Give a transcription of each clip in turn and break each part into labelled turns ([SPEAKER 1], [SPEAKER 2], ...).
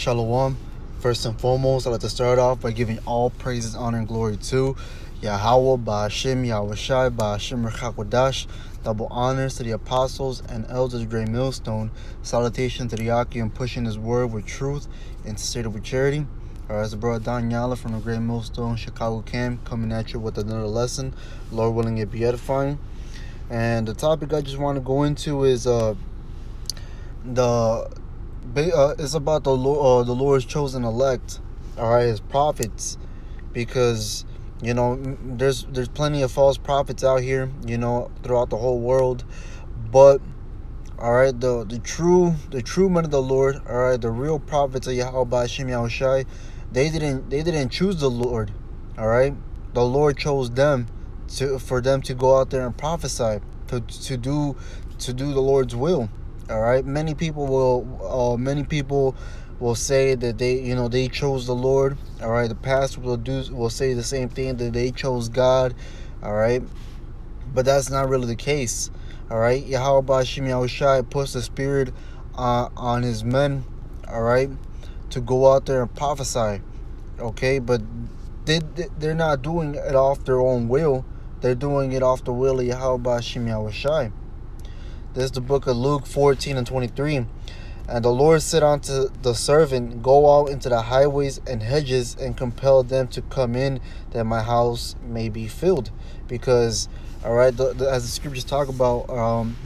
[SPEAKER 1] Shalom. First and foremost, I'd like to start off by giving all praises, honor, and glory to Yahweh, Ba'ashem, Yahushai, Ba'ashem, Rechakwadash. Double honors to the apostles and elders of Great Millstone. Salutation to the Yakim pushing his word with truth and stated with charity. As the brother Don Yala from the Great Millstone Chicago camp coming at you with another lesson. Lord willing, it be edifying. And the topic I just want to go into is it's about the Lord's chosen elect, all right, his prophets, because there's plenty of false prophets out here, throughout the whole world, but all right, the true men of the Lord, all right, the real prophets of Yahweh Shem Yahushai, they didn't choose the Lord, all right. The Lord chose them for them to go out there and prophesy, to do the Lord's will. All right. Many people will say that they chose the Lord. All right. The pastor will say the same thing, that they chose God. All right. But that's not really the case. All right. Yahweh Ba'ashem Yahushai puts the Spirit on his men. All right. To go out there and prophesy. Okay. But they're not doing it off their own will. They're doing it off the will of Yahweh Ba'ashem Yahushai. This is the book of Luke 14:23. And the Lord said unto the servant, Go out into the highways and hedges and compel them to come in, that my house may be filled. Because, all right, as the scriptures talk about,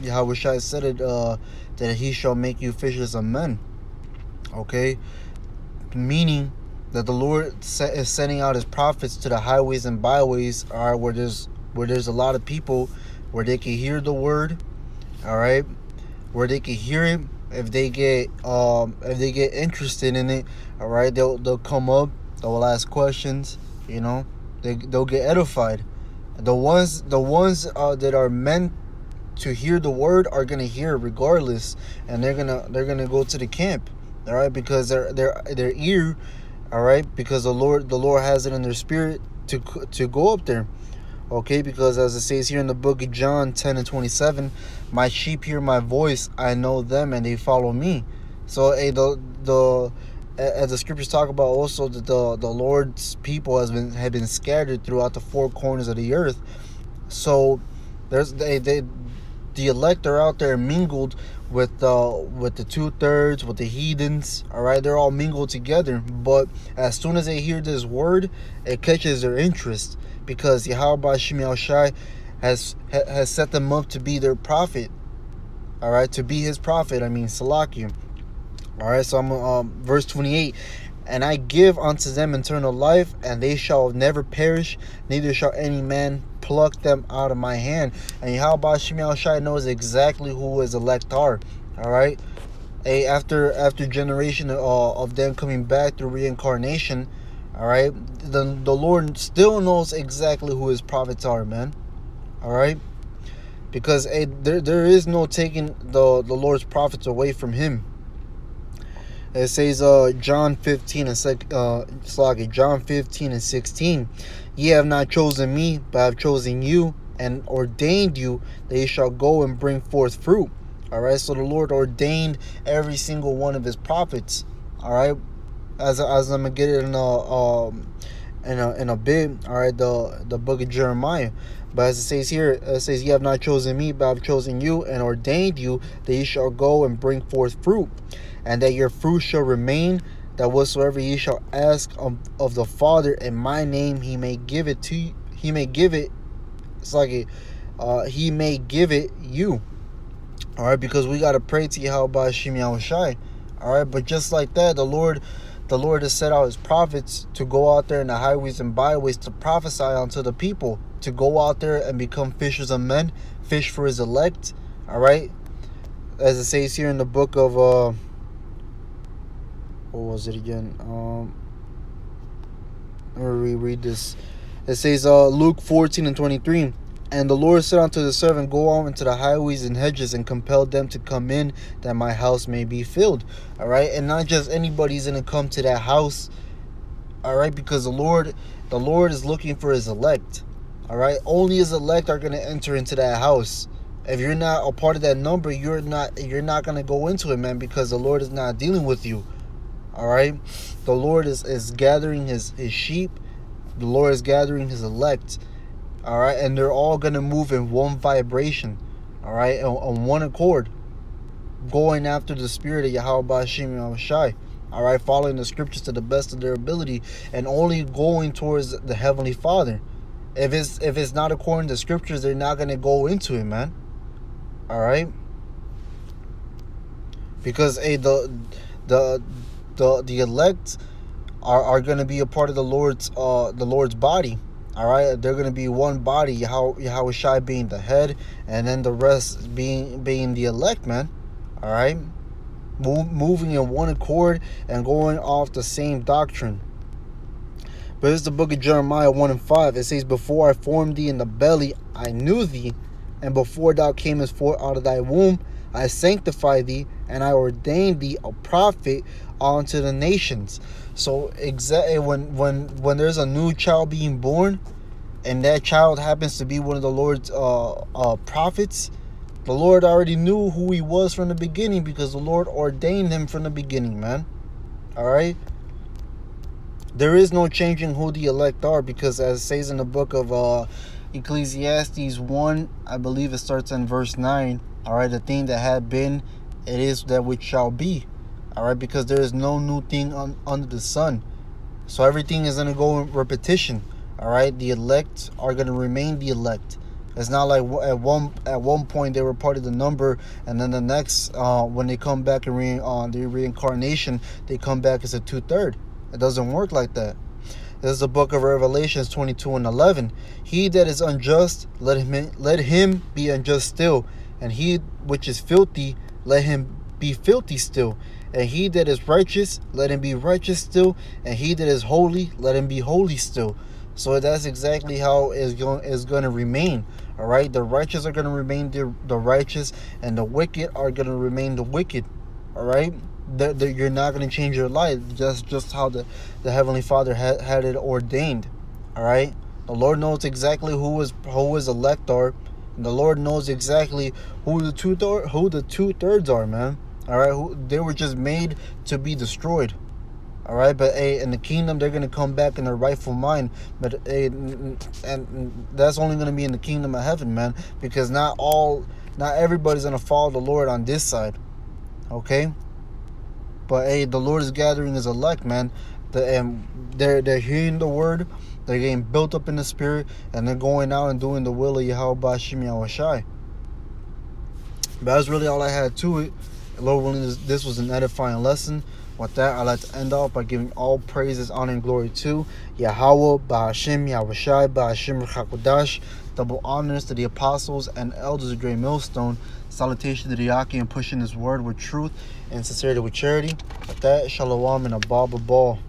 [SPEAKER 1] Yahweh Shai said it, that he shall make you fishers of men. Okay? Meaning that the Lord is sending out his prophets to the highways and byways, all right, where there's a lot of people, where they can hear the word. All right, where they can hear it. If they get interested in it, all right, they'll come up. They'll ask questions. They'll get edified. The ones that are meant to hear the word are gonna hear it regardless, and they're gonna go to the camp. All right, because their ear, all right, because the Lord has it in their spirit to go up there. Okay, because as it says here in the book of John 10:27, my sheep hear my voice, I know them, and they follow me. So, as the scriptures talk about also, that the Lord's people have been scattered throughout the four corners of the earth. So the elect are out there mingled with the 2/3, with the heathens. All right, they're all mingled together. But as soon as they hear this word, it catches their interest, because Yahweh Ba'ashem Yahushai has set them up to be their prophet. All right, to be his prophet. Salakim. All right, so I'm verse 28. And I give unto them eternal life, and they shall never perish, neither shall any man pluck them out of my hand. And Yahweh Ba'ashem Yahushai knows exactly who his elect are. All right, after generation of them coming back through reincarnation. All right, the Lord still knows exactly who his prophets are, man. All right, because there is no taking the Lord's prophets away from him. It says John 15 and 16. Ye have not chosen me, but I have chosen you and ordained you that ye shall go and bring forth fruit. All right, so the Lord ordained every single one of his prophets. All right. As I'm gonna get it in a bit, all right, the book of Jeremiah. But as it says here, it says, "Ye have not chosen me, but I have chosen you and ordained you that ye shall go and bring forth fruit, and that your fruit shall remain. That whatsoever ye shall ask of the Father in my name, he may give it to you. He may give it. It's like he may give it you. All right, because we gotta pray to Yahweh Ba'ashem Yahushai. All right, but just like that, the Lord has set out his prophets to go out there in the highways and byways to prophesy unto the people, to go out there and become fishers of men, fish for his elect. All right, as it says here in the book of what was it again? Let me reread this. It says Luke 14:23. And the Lord said unto the servant, Go out into the highways and hedges and compel them to come in, that my house may be filled. All right, and not just anybody's gonna come to that house. All right, because the Lord is looking for his elect. All right, only his elect are gonna enter into that house. If you're not a part of that number, you're not gonna go into it, man, because the Lord is not dealing with you. All right, the Lord is gathering his sheep. The Lord is gathering his elect. All right, and they're all gonna move in one vibration. All right, on one accord, going after the spirit of Yahweh Hashem Yahushai. All right, following the scriptures to the best of their ability, and only going towards the Heavenly Father. If it's not according to scriptures, they're not gonna go into it, man. All right, because the elect are gonna be a part of the Lord's body. All right, they're gonna be one body. Yahweh Shai being the head, and then the rest being the elect, man. All right, moving in one accord and going off the same doctrine. But it's the book of Jeremiah 1:5. It says, "Before I formed thee in the belly, I knew thee, and before thou camest forth out of thy womb, I sanctified thee, and I ordained thee a prophet unto the nations." So exactly when there's a new child being born, and that child happens to be one of the Lord's prophets, the Lord already knew who he was from the beginning, because the Lord ordained him from the beginning, man. All right. There is no changing who the elect are, because as it says in the book of Ecclesiastes 1, I believe it starts in verse 9. All right, the thing that had been, it is that which shall be. All right, because there is no new thing under the sun. So everything is going to go in repetition. All right, the elect are going to remain the elect. It's not like at one point they were part of the number, and then the next when they come back and the reincarnation, they come back as a 2/3. It doesn't work like that. This is the book of Revelations 22:11. He that is unjust, let him be unjust still, and he which is filthy, let him be filthy still, and he that is righteous, let him be righteous still, and he that is holy, let him be holy still. So that's exactly how it's going to remain. All right, the righteous are going to remain the righteous, and the wicked are going to remain the wicked. All right. You're not going to change your life. Just how the Heavenly Father had it ordained. All right, the Lord knows exactly who his elect are, and the Lord knows exactly who the 2/3 are, man. All right, they were just made to be destroyed. All right, but in the kingdom they're going to come back in their rightful mind, but and that's only going to be in the kingdom of heaven, man, because not everybody's going to follow the Lord on this side. Okay. But the Lord is gathering his elect, man. They're hearing the word, they're getting built up in the spirit, and they're going out and doing the will of Yahweh Hashem Yahushai. But that's really all I had to it. Lord willing, this was an edifying lesson. With that, I'd like to end off by giving all praises, honor, and glory to Yahweh Ba'Hashem Yahushai Ba'Hashem Ruach. Double honors to the apostles and elders of Great Millstone. Salutation to the Yaki and pushing this word with truth and sincerity with charity. With that, shalom and a ball.